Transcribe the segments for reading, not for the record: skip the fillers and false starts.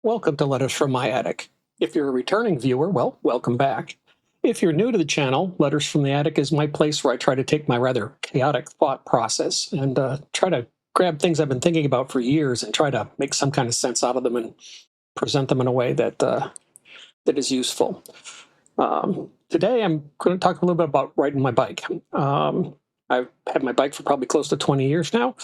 Welcome to Letters from My Attic. If you're a returning viewer, well, welcome back. If you're new to the channel, Letters from the Attic is my place where I try to take my rather chaotic thought process and try to grab things I've been thinking about for years and try to make some kind of sense out of them and present them in a way that is useful. Today I'm going to talk a little bit about riding my bike. I've had my bike for probably close to 20 years now.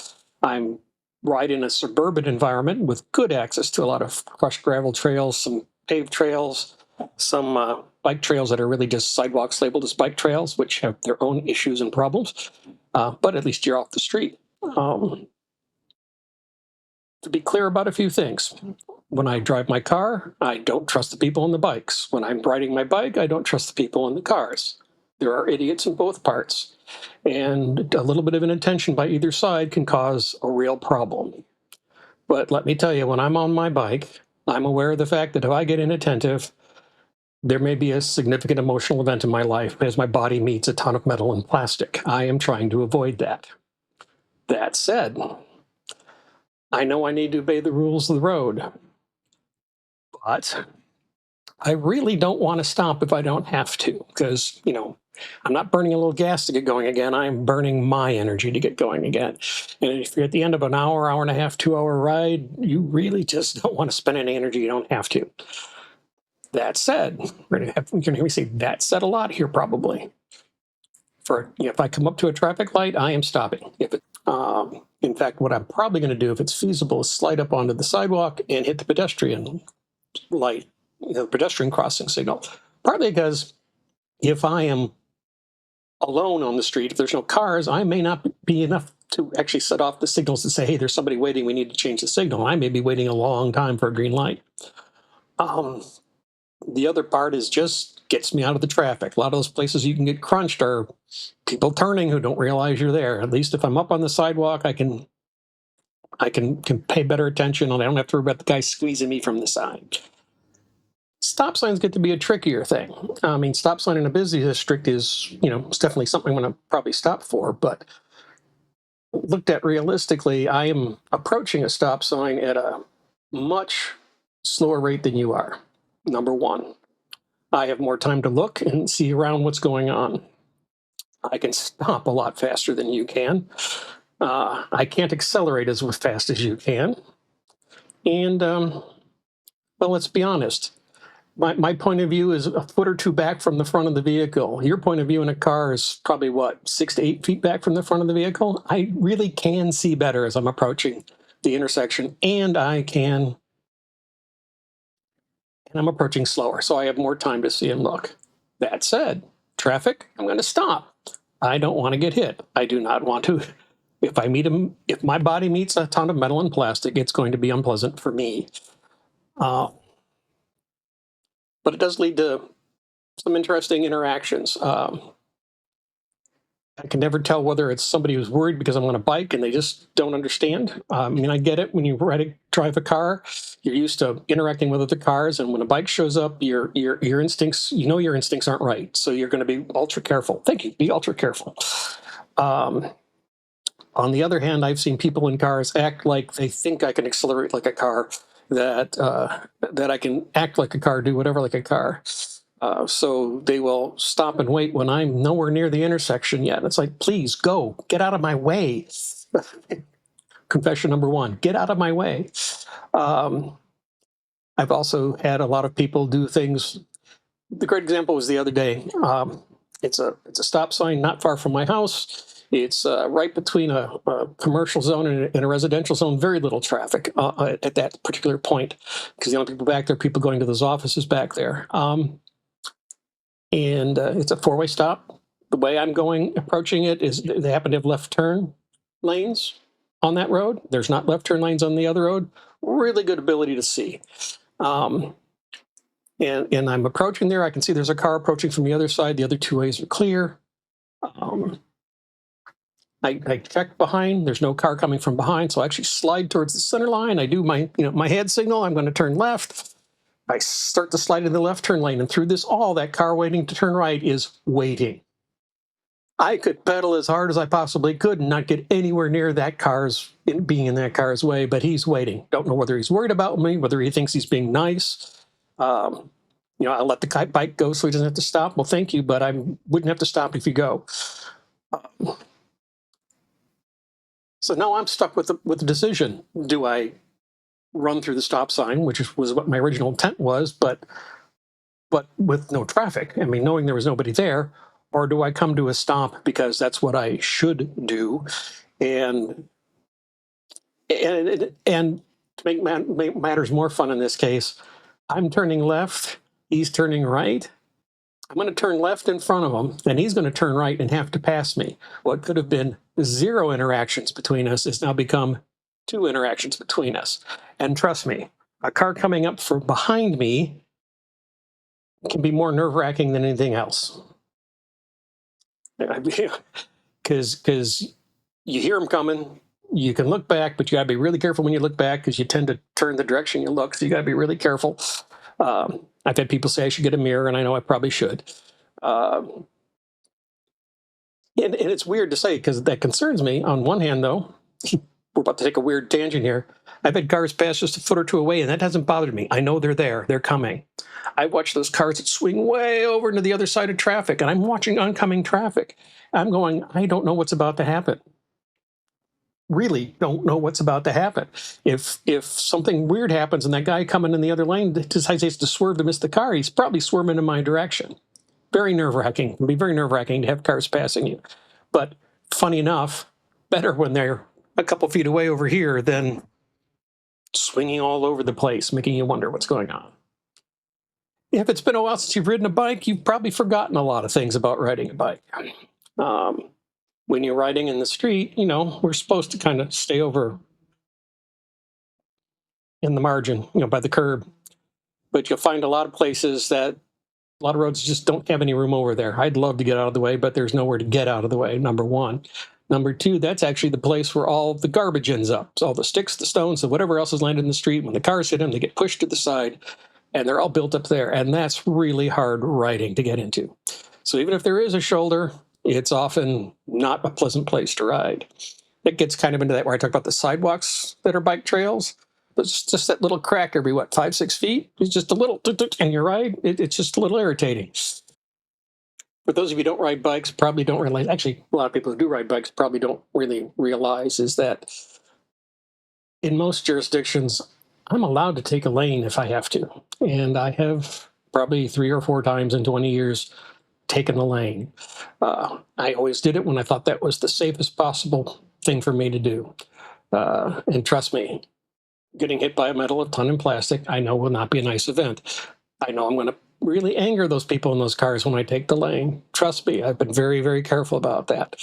I'm ride in a suburban environment with good access to a lot of crushed gravel trails, some paved trails, some bike trails that are really just sidewalks labeled as bike trails, which have their own issues and problems. But at least you're off the street. To be clear about a few things. When I drive my car, I don't trust the people on the bikes. When I'm riding my bike, I don't trust the people in the cars. There are idiots in both parts, and a little bit of inattention by either side can cause a real problem. But let me tell you, when I'm on my bike, I'm aware of the fact that if I get inattentive, there may be a significant emotional event in my life as my body meets a ton of metal and plastic. I am trying to avoid that. That said, I know I need to obey the rules of the road, but I really don't want to stop if I don't have to, because, I'm not burning a little gas to get going again. I'm burning my energy to get going again. And if you're at the end of an hour, hour and a half, 2-hour ride, you really just don't want to spend any energy you don't have to. That said, you're going to hear me say that said a lot here probably. If I come up to a traffic light, I am stopping. In fact, what I'm probably going to do, if it's feasible, is slide up onto the sidewalk and hit the pedestrian light, the pedestrian crossing signal. Partly because if I am alone on the street, if there's no cars, I may not be enough to actually set off the signals to say, hey, there's somebody waiting, we need to change the signal. I may be waiting a long time for a green light. The other part is just gets me out of the traffic. A lot of those places you can get crunched are people turning who don't realize you're there. At least if I'm up on the sidewalk, I can pay better attention and I don't have to worry about the guy squeezing me from the side. Stop signs get to be a trickier thing. I mean, stop sign in a busy district is, it's definitely something I'm going to probably stop for, but looked at realistically, I am approaching a stop sign at a much slower rate than you are. Number one, I have more time to look and see around what's going on. I can stop a lot faster than you can. I can't accelerate as fast as you can. And, well, let's be honest. My point of view is a foot or two back from the front of the vehicle. Your point of view in a car is probably, 6 to 8 feet back from the front of the vehicle? I really can see better as I'm approaching the intersection, and I'm approaching slower, so I have more time to see and look. That said, traffic, I'm going to stop. I don't want to get hit. I do not want to. If my body meets a ton of metal and plastic, it's going to be unpleasant for me. But it does lead to some interesting interactions. I can never tell whether it's somebody who's worried because I'm on a bike and they just don't understand. I mean, I get it. When you drive a car, you're used to interacting with other cars, and when a bike shows up, your instincts, your instincts aren't right, so you're going to be ultra careful. Thank you. Be ultra careful. On the other hand, I've seen people in cars act like they think I can accelerate like a car, that I can act like a car, do whatever like a car. So they will stop and wait when I'm nowhere near the intersection yet. It's like, please go, get out of my way. Confession number one, get out of my way. I've also had a lot of people do things. The great example was the other day. It's a stop sign not far from my house. It's right between a commercial zone and a residential zone. Very little traffic at that particular point, because the only people back there are people going to those offices back there. And it's a four-way stop. The way I'm approaching it is they happen to have left turn lanes on that road. There's not left turn lanes on the other road. Really good ability to see. And I'm approaching there. I can see there's a car approaching from the other side. The other two ways are clear. I check behind. There's no car coming from behind, so I actually slide towards the center line. I do my hand signal. I'm going to turn left. I start to slide in the left turn lane, and through this all, that car waiting to turn right is waiting. I could pedal as hard as I possibly could and not get anywhere near that being in that car's way, but he's waiting. Don't know whether he's worried about me, whether he thinks he's being nice. I let the bike go so he doesn't have to stop. Well, thank you, but I wouldn't have to stop if you go. So now I'm stuck with the decision. Do I run through the stop sign, which was what my original intent was, but with no traffic? I mean, knowing there was nobody there, or do I come to a stop because that's what I should do? And to make matters more fun in this case, I'm turning left, he's turning right. I'm going to turn left in front of him, and he's going to turn right and have to pass me. What could have been 0 interactions between us has now become 2 interactions between us. And trust me, a car coming up from behind me can be more nerve-wracking than anything else. Because you hear them coming, you can look back, but you got to be really careful when you look back because you tend to turn the direction you look, so you got to be really careful. I've had people say I should get a mirror, and I know I probably should. And it's weird to say because that concerns me. On one hand, though, we're about to take a weird tangent here. I've had cars pass just a foot or two away, and that hasn't bothered me. I know they're there. They're coming. I watch those cars that swing way over into the other side of traffic, and I'm watching oncoming traffic. I'm going, I don't know what's about to happen. Really don't know what's about to happen. If something weird happens and that guy coming in the other lane decides to swerve to miss the car, he's probably swerving in my direction. Very nerve-wracking. It can be very nerve-wracking to have cars passing you. But funny enough, better when they're a couple feet away over here than swinging all over the place, making you wonder what's going on. If it's been a while since you've ridden a bike, you've probably forgotten a lot of things about riding a bike. When you're riding in the street, we're supposed to kind of stay over in the margin, by the curb. But you'll find a lot of places that a lot of roads just don't have any room over there. I'd love to get out of the way, but there's nowhere to get out of the way, number one. Number two, that's actually the place where all the garbage ends up. So all the sticks, the stones, and whatever else is landed in the street, when the cars hit them, they get pushed to the side, and they're all built up there. And that's really hard riding to get into. So even if there is a shoulder, it's often not a pleasant place to ride. It gets kind of into that where I talk about the sidewalks that are bike trails. It's just that little crack every, 5-6 feet? It's just a little, and you ride, it's just a little irritating. For those of you who don't ride bikes, probably don't realize, actually, a lot of people who do ride bikes probably don't really realize, is that in most jurisdictions, I'm allowed to take a lane if I have to. And I have probably 3 or 4 times in 20 years taken a lane. I always did it when I thought that was the safest possible thing for me to do. And trust me, getting hit by a metal, a ton in plastic, I know will not be a nice event. I know I'm going to really anger those people in those cars when I take the lane. Trust me, I've been very, very careful about that.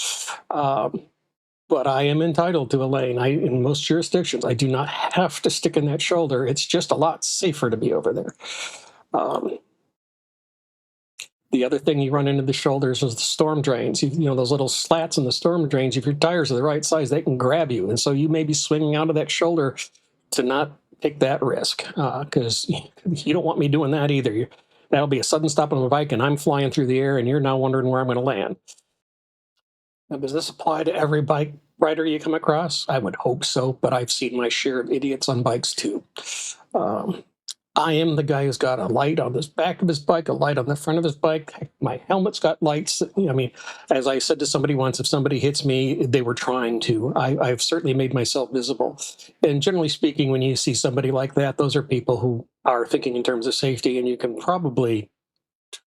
But I am entitled to a lane. In most jurisdictions, I do not have to stick in that shoulder. It's just a lot safer to be over there. The other thing you run into the shoulders is the storm drains. Those little slats in the storm drains, if your tires are the right size, they can grab you. And so you may be swinging out of that shoulder to not take that risk, because you don't want me doing that either. That'll be a sudden stop on my bike, and I'm flying through the air, and you're now wondering where I'm going to land. Now, does this apply to every bike rider you come across? I would hope so, but I've seen my share of idiots on bikes too. I am the guy who's got a light on the back of his bike, a light on the front of his bike. My helmet's got lights. I mean, as I said to somebody once, if somebody hits me, they were trying to. I've certainly made myself visible. And generally speaking, when you see somebody like that, those are people who are thinking in terms of safety, and you can probably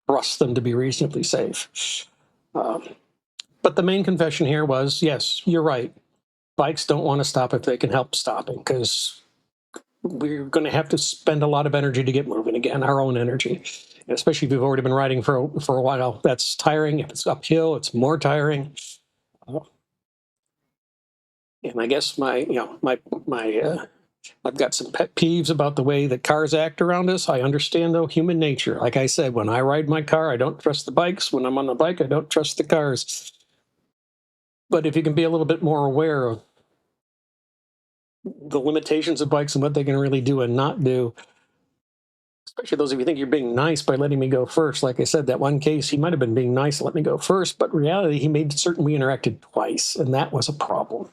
trust them to be reasonably safe. But the main confession here was, yes, you're right. Bikes don't want to stop if they can help stopping, because we're going to have to spend a lot of energy to get moving again, our own energy. And especially if you've already been riding for a while, that's tiring. If it's uphill, it's more tiring. And I guess I've got some pet peeves about the way that cars act around us. I understand, though, human nature. Like I said, when I ride my car, I don't trust the bikes. When I'm on the bike, I don't trust the cars. But if you can be a little bit more aware of the limitations of bikes and what they can really do and not do, especially those of you think you're being nice by letting me go first. Like I said, that one case, he might have been being nice and let me go first, but in reality, he made certain we interacted twice, and that was a problem.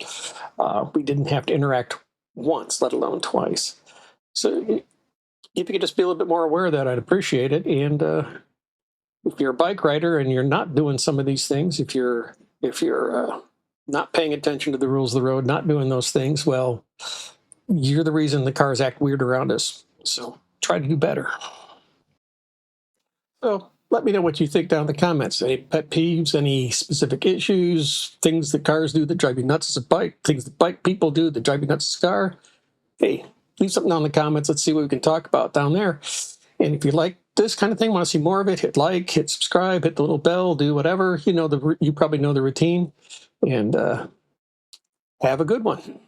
We didn't have to interact once, let alone twice. So if you could just be a little bit more aware of that, I'd appreciate it. And if you're a bike rider and you're not doing some of these things, if you're not paying attention to the rules of the road, not doing those things, well, you're the reason the cars act weird around us. So try to do better. So let me know what you think down in the comments. Any pet peeves, any specific issues, things that cars do that drive you nuts as a bike, things that bike people do that drive you nuts as a car. Hey, leave something down in the comments. Let's see what we can talk about down there. And if you like this kind of thing, want to see more of it, hit like, hit subscribe, hit the little bell, do whatever. You know, you probably know the routine. And have a good one.